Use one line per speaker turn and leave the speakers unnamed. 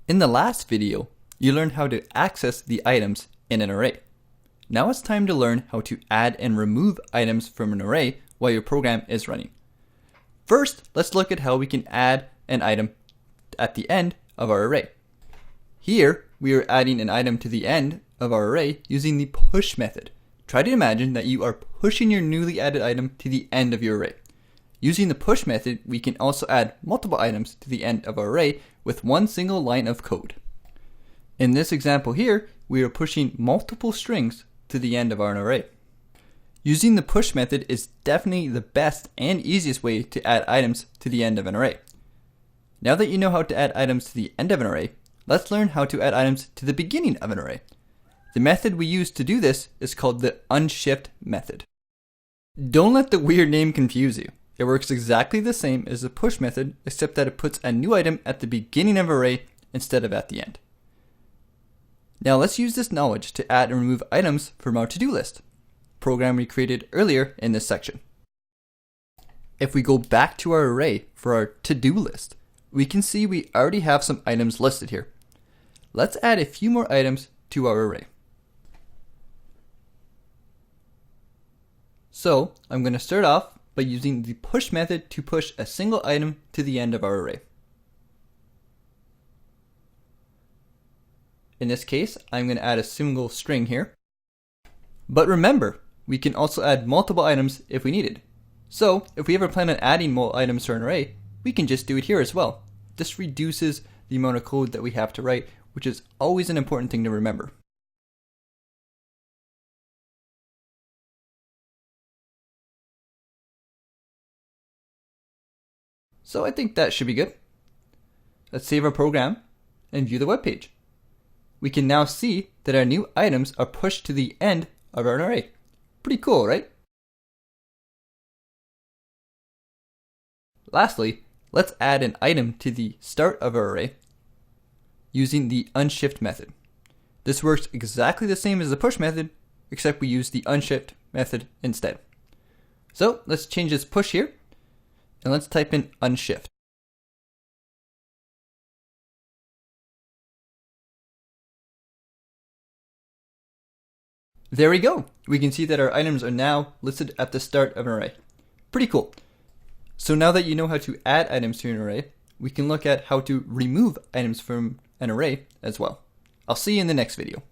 In the last video, you learned how to access the items in an array. Now it's time to learn how to add and remove items from an array while your program is running. First, let's look at how we can add an item at the end of our array. Here, we are adding an item to the end of our array using the push method. Try to imagine that you are pushing your newly added item to the end of your array. Using the push method, we can also add multiple items to the end of our array with one single line of code. In this example here, we are pushing multiple strings to the end of our array. Using the push method is definitely the best and easiest way to add items to the end of an array. Now that you know how to add items to the end of an array, let's learn how to add items to the beginning of an array. The method we use to do this is called the unshift method. Don't let the weird name confuse you. It works exactly the same as the push method, except that it puts a new item at the beginning of an array instead of at the end. Now let's use this knowledge to add and remove items from our to-do list, program we created earlier in this section. If we go back to our array for our to-do list, we can see we already have some items listed here. Let's add a few more items to our array. So I'm going to start off by using the push method to push a single item to the end of our array. In this case, I'm going to add a single string here. But remember, we can also add multiple items if we needed. So if we ever plan on adding more items to an array, we can just do it here as well. This reduces the amount of code that we have to write, which is always an important thing to remember. So I think that should be good. Let's save our program and view the web page. We can now see that our new items are pushed to the end of our array. Pretty cool, right? Lastly, let's add an item to the start of our array using the unshift method. This works exactly the same as the push method, except we use the unshift method instead. So let's change this push here, and let's type in unshift. There we go. We can see that our items are now listed at the start of an array. Pretty cool. So now that you know how to add items to an array, we can look at how to remove items from an array as well. I'll see you in the next video.